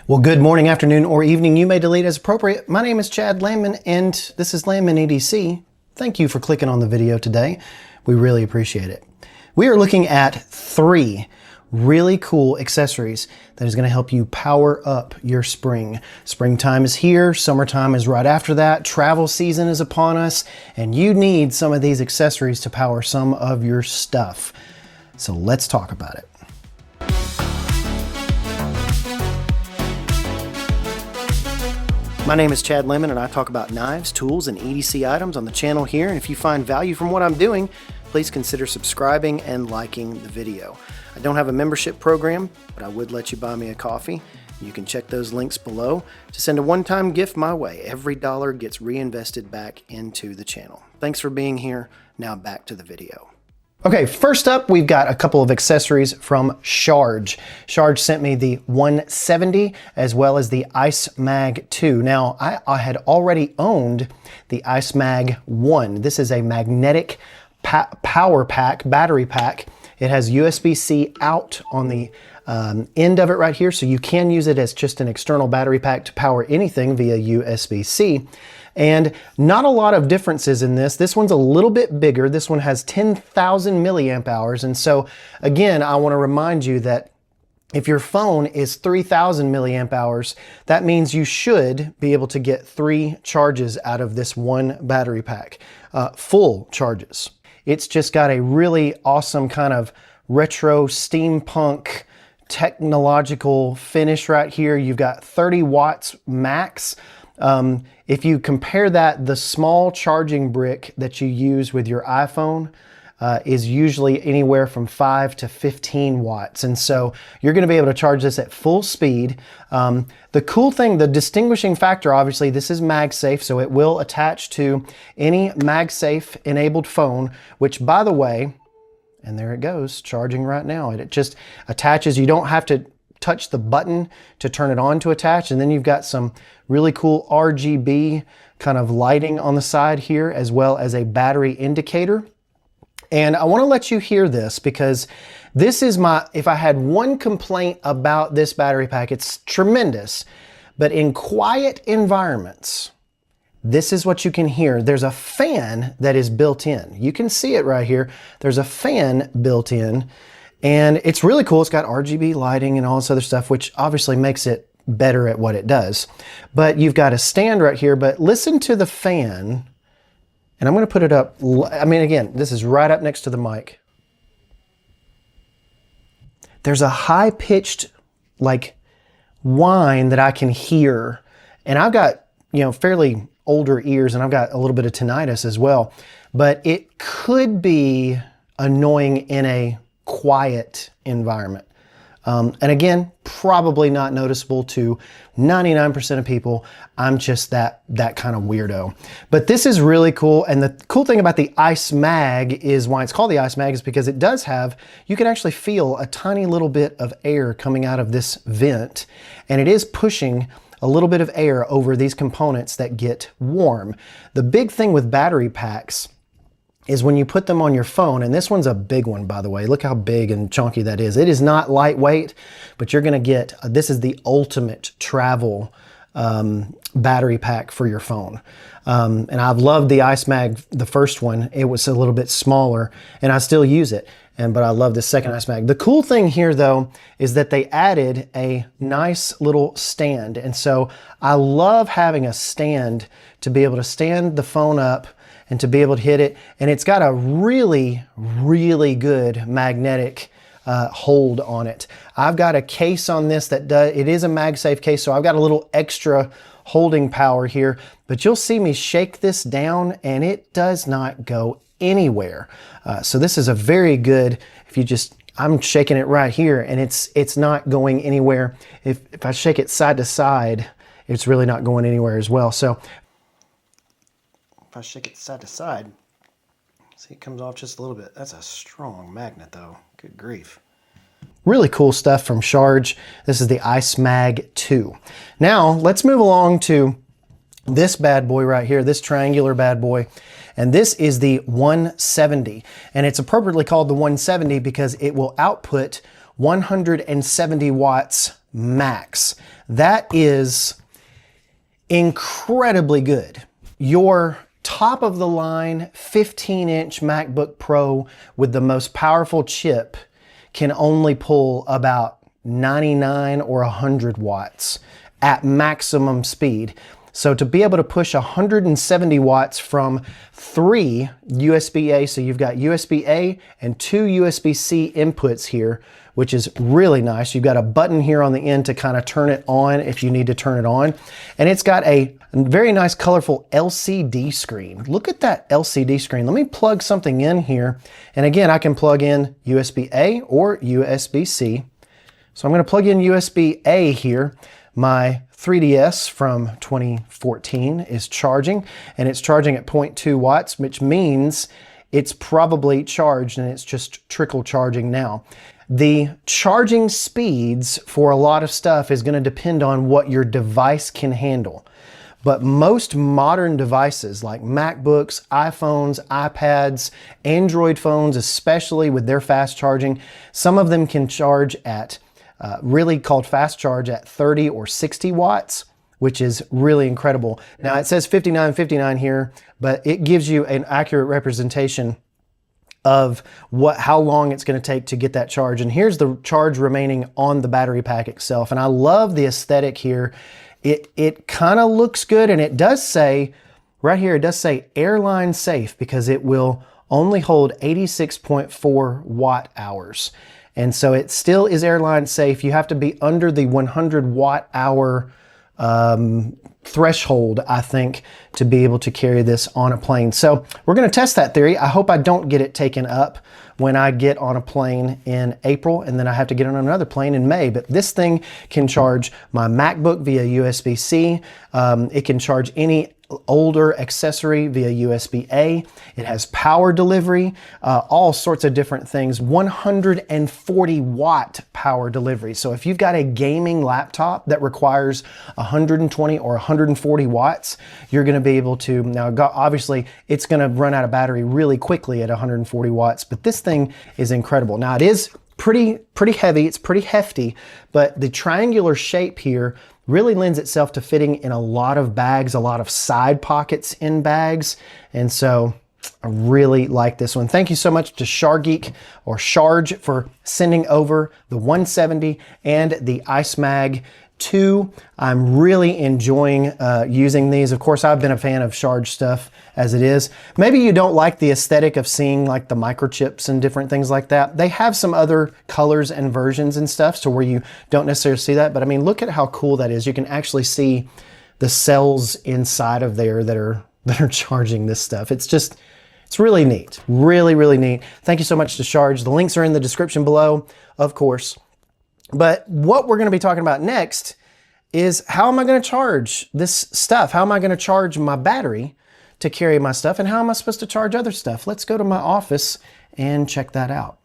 Well, good morning, afternoon, or evening. You may delete as appropriate. My name is Chad Landman, and this is Landman EDC. Thank you for clicking on the video today. We really appreciate it. We are looking at 3 really cool accessories that is going to help you power up your spring. Springtime is here, summertime is right after that, travel season is upon us, and you need some of these accessories to power some of your stuff. So let's talk about it. My name is Chad Lemon, and I talk about knives, tools, and EDC items on the channel here. And if you find value from what I'm doing, please consider subscribing and liking the video. I don't have a membership program, but I would let you buy me a coffee. You can check those links below to send a one-time gift my way. Every dollar gets reinvested back into the channel. Thanks for being here. Now back to the video. Okay, first up, we've got a couple of accessories from Sharge. Sharge sent me the 170 as well as the ICEMAG 2. Now, I had already owned the ICEMAG 1. This is a magnetic power pack, battery pack. It has USB-C out on the end of it right here, so you can use it as just an external battery pack to power anything via USB-C. And not a lot of differences in this. This one's a little bit bigger. This one has 10,000 milliamp hours. And so again, I want to remind you that if your phone is 3,000 milliamp hours, that means you should be able to get 3 charges out of this one battery pack, full charges. It's just got a really awesome kind of retro steampunk technological finish right here. You've got 30 watts max. If you compare that, the small charging brick that you use with your iPhone is usually anywhere from 5 to 15 watts. And so you're going to be able to charge this at full speed. The cool thing, the distinguishing factor, obviously, this is MagSafe, so it will attach to any MagSafe enabled phone, which, by the way, and there it goes, charging right now. It just attaches. You don't have to touch the button to turn it on to attach. And then you've got some really cool RGB kind of lighting on the side here, as well as a battery indicator. And I want to let you hear this because this is if I had one complaint about this battery pack, it's tremendous, but in quiet environments, this is what you can hear. There's a fan that is built in. You can see it right here. There's a fan built in. And it's really cool. It's got RGB lighting and all this other stuff, which obviously makes it better at what it does. But you've got a stand right here, but listen to the fan. And I'm going to put it up. I mean, again, this is right up next to the mic. There's a high-pitched, like, whine that I can hear. And I've got, fairly older ears, and I've got a little bit of tinnitus as well. But it could be annoying in a quiet environment. And again, probably not noticeable to 99% of people. I'm just that kind of weirdo. But this is really cool. And the cool thing about the ICEMAG is why it's called the ICEMAG is because it does have, you can actually feel a tiny little bit of air coming out of this vent. And it is pushing a little bit of air over these components that get warm. The big thing with battery packs is when you put them on your phone, and this one's a big one, by the way. Look how big and chunky that is. It is not lightweight, but you're gonna get, this is the ultimate travel battery pack for your phone. And I've loved the ICEMAG, the first one. It was a little bit smaller, and I still use it. But I love the second ICEMAG. The cool thing here, though, is that they added a nice little stand. And so I love having a stand to be able to stand the phone up and to be able to hit it. And it's got a really, really good magnetic hold on it. I've got a case on this that it is a MagSafe case, so I've got a little extra holding power here, but you'll see me shake this down and it does not go anywhere. So this is a very good, I'm shaking it right here and it's not going anywhere. If I shake it side to side, it's really not going anywhere as well. So if I shake it side to side, see, it comes off just a little bit. That's a strong magnet though. Good grief. Really cool stuff from Sharge. This is the ICEMAG 2. Now let's move along to this bad boy right here, this triangular bad boy. And this is the 170. And it's appropriately called the 170 because it will output 170 watts max. That is incredibly good. Your top of the line 15-inch MacBook Pro with the most powerful chip can only pull about 99 or 100 watts at maximum speed. So to be able to push 170 watts from 3 USB-A, so you've got USB-A and 2 USB-C inputs here, which is really nice. You've got a button here on the end to kind of turn it on if you need to turn it on. And it's got a very nice colorful LCD screen. Look at that LCD screen. Let me plug something in here. And again, I can plug in USB-A or USB-C. So I'm going to plug in USB-A here. My 3DS from 2014 is charging, and it's charging at 0.2 watts, which means it's probably charged and it's just trickle charging now. The charging speeds for a lot of stuff is going to depend on what your device can handle. But most modern devices like MacBooks, iPhones, iPads, Android phones, especially with their fast charging, some of them can charge at really called fast charge at 30 or 60 watts, which is really incredible. Now it says 5959 here, but it gives you an accurate representation of how long it's going to take to get that charge. And here's the charge remaining on the battery pack itself. And I love the aesthetic here. It kind of looks good, and it does say, right here, it does say airline safe because it will only hold 86.4 watt hours. And so it still is airline safe. You have to be under the 100 watt hour threshold, I think, to be able to carry this on a plane. So we're going to test that theory. I hope I don't get it taken up when I get on a plane in April, and then I have to get on another plane in May. But this thing can charge my MacBook via USB-C. It can charge any older accessory via USB-A. It has power delivery, all sorts of different things. 140 watt power delivery. So if you've got a gaming laptop that requires 120 or 140 watts, you're going to be able to, now obviously it's going to run out of battery really quickly at 140 watts, but this thing is incredible. Now it is pretty heavy, it's pretty hefty, but the triangular shape here really lends itself to fitting in a lot of bags, a lot of side pockets in bags. And so I really like this one. Thank you so much to Shargeek or Sharge for sending over the 170 and the ICEMAG 2. I'm really enjoying using these. Of course, I've been a fan of Sharge stuff as it is. Maybe you don't like the aesthetic of seeing like the microchips and different things like that. They have some other colors and versions and stuff, so where you don't necessarily see that. But I mean, look at how cool that is. You can actually see the cells inside of there that are charging this stuff. It's really neat. Really neat. Thank you so much to Sharge. The links are in the description below, of course. But what we're going to be talking about next is how am I going to charge this stuff? How am I going to charge my battery to carry my stuff? And how am I supposed to charge other stuff? Let's go to my office and check that out.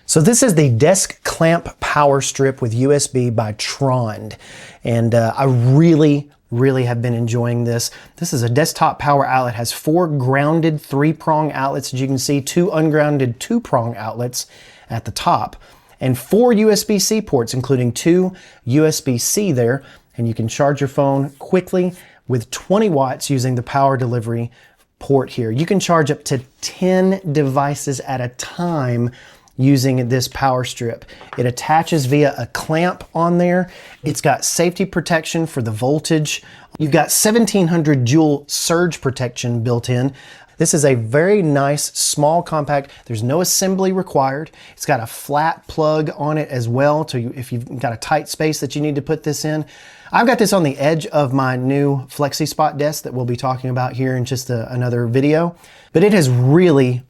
So this is the desk clamp power strip with USB by Trond. And I really have been enjoying this. This is a desktop power outlet. It has 4 grounded 3-prong outlets, as you can see, 2 ungrounded 2-prong outlets at the top, and 4 USB-C ports, including 2 USB-C there. And you can charge your phone quickly with 20 watts using the power delivery port here. You can charge up to 10 devices at a time using this power strip. It attaches via a clamp on there. It's got safety protection for the voltage. You've got 1700 joule surge protection built in. This is a very nice, small, compact. There's no assembly required. It's got a flat plug on it as well, so if you've got a tight space that you need to put this in. I've got this on the edge of my new Flexi Spot desk that we'll be talking about here in just another video. But it has really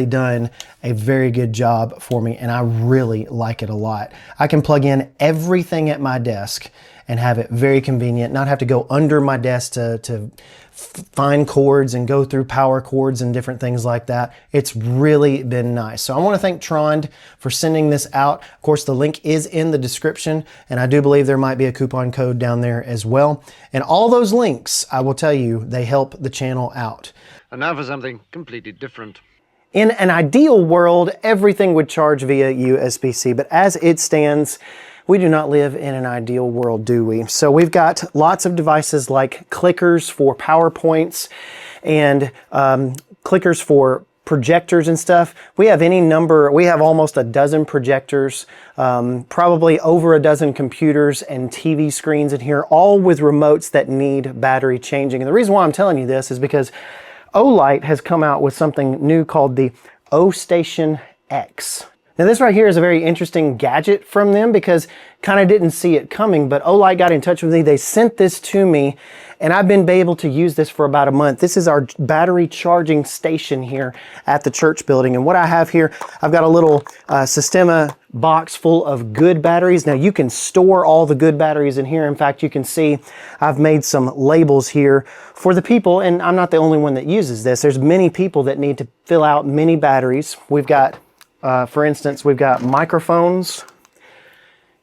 done a very good job for me, and I really like it a lot. I can plug in everything at my desk and have it very convenient, not have to go under my desk to find cords and go through power cords and different things like that. It's really been nice. So I want to thank Trond for sending this out. Of course, the link is in the description, and I do believe there might be a coupon code down there as well. And all those links, I will tell you, they help the channel out. And now for something completely different. In an ideal world, everything would charge via USB-C, but as it stands, We do not live in an ideal world, do we? So we've got lots of devices like clickers for PowerPoints and clickers for projectors and stuff. We have we have almost a dozen projectors, probably over a dozen computers and TV screens in here, all with remotes that need battery changing. And the reason why I'm telling you this is because Olight has come out with something new called the Ostation X. Now this right here is a very interesting gadget from them because kind of didn't see it coming, but Olight got in touch with me. They sent this to me and I've been able to use this for about a month. This is our battery charging station here at the church building. And what I have here, I've got a little Sistema box full of good batteries. Now you can store all the good batteries in here. In fact, you can see I've made some labels here for the people, and I'm not the only one that uses this. There's many people that need to fill out many batteries. We've got for instance, we've got microphones.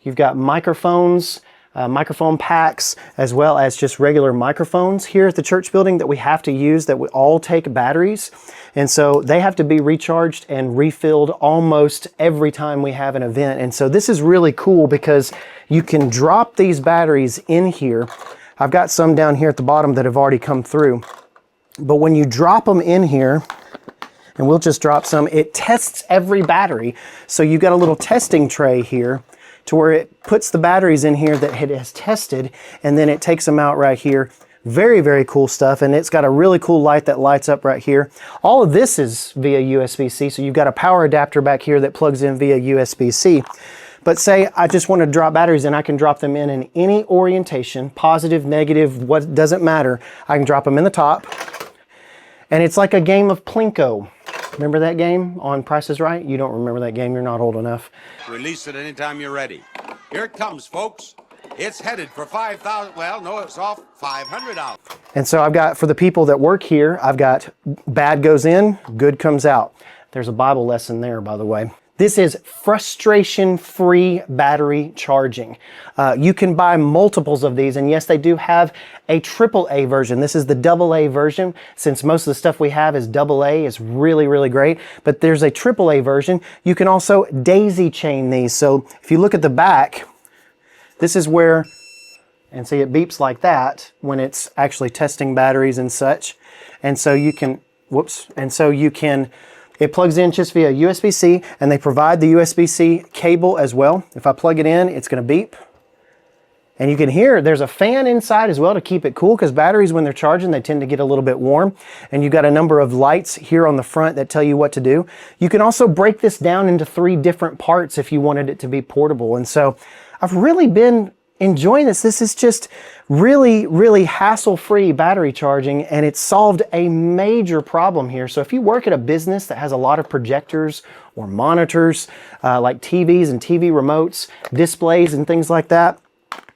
You've got microphones, microphone packs, as well as just regular microphones here at the church building that we have to use that would all take batteries. And so they have to be recharged and refilled almost every time we have an event. And so this is really cool because you can drop these batteries in here. I've got some down here at the bottom that have already come through. But when you drop them in here, and we'll just drop some, it tests every battery. So you've got a little testing tray here to where it puts the batteries in here that it has tested, and then it takes them out right here. Very, very cool stuff. And it's got a really cool light that lights up right here. All of this is via USB-C. So you've got a power adapter back here that plugs in via USB-C. But say I just want to drop batteries in, I can drop them in any orientation, positive, negative, what doesn't matter. I can drop them in the top. And it's like a game of Plinko. Remember that game on Price is Right? You don't remember that game, you're not old enough. Release it anytime you're ready. Here it comes, folks. It's headed for 5,000, well, no, it's off $500. And so I've got, for the people that work here, I've got bad goes in, good comes out. There's a Bible lesson there, by the way. This is frustration-free battery charging. You can buy multiples of these, and yes, they do have a AAA version. This is the AA version. Since most of the stuff we have is AA, it's really, really great. But there's a AAA version. You can also daisy chain these. So if you look at the back, this is where, and see it beeps like that when it's actually testing batteries and such. And so you can, it plugs in just via USB-C, and they provide the USB-C cable as well. If I plug it in, it's going to beep. And you can hear there's a fan inside as well to keep it cool, because batteries, when they're charging, they tend to get a little bit warm. And you've got a number of lights here on the front that tell you what to do. You can also break this down into 3 different parts if you wanted it to be portable. And so I've really been enjoying this. This is just really, really hassle-free battery charging, and it's solved a major problem here. So if you work at a business that has a lot of projectors or monitors, like TVs and TV remotes, displays and things like that,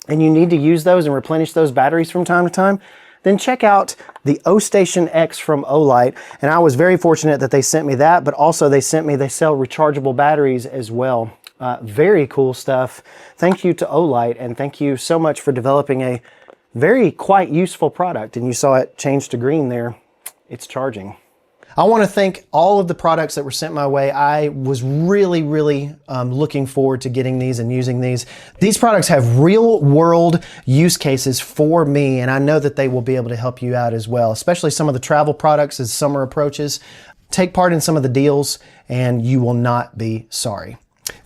and you need to use those and replenish those batteries from time to time, then check out the Ostation X from Olight. And I was very fortunate that they sent me that, but also they sell rechargeable batteries as well. Very cool stuff. Thank you to Olight, and thank you so much for developing a quite useful product. And you saw it change to green there. It's charging. I want to thank all of the products that were sent my way. I was really, really looking forward to getting these and using these. These products have real world use cases for me, and I know that they will be able to help you out as well, especially some of the travel products as summer approaches. Take part in some of the deals and you will not be sorry.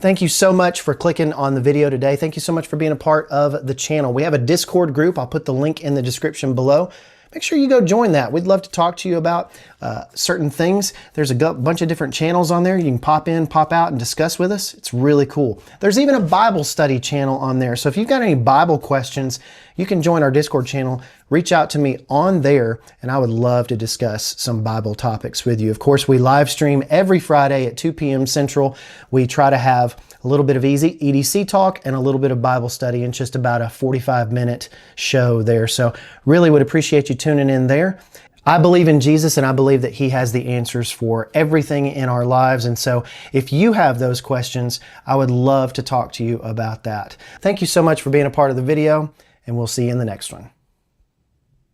Thank you so much for clicking on the video today. Thank you so much for being a part of the channel. We have a Discord group. I'll put the link in the description below. Make sure you go join that. We'd love to talk to you about certain things. There's a bunch of different channels on there. You can pop in, pop out, and discuss with us. It's really cool. There's even a Bible study channel on there. So if you've got any Bible questions, you can join our Discord channel. Reach out to me on there, and I would love to discuss some Bible topics with you. Of course, we live stream every Friday at 2 p.m. Central. We try to have a little bit of easy EDC talk and a little bit of Bible study in just about a 45-minute show there. So really would appreciate you tuning in there. I believe in Jesus, and I believe that He has the answers for everything in our lives. And so if you have those questions, I would love to talk to you about that. Thank you so much for being a part of the video, and we'll see you in the next one.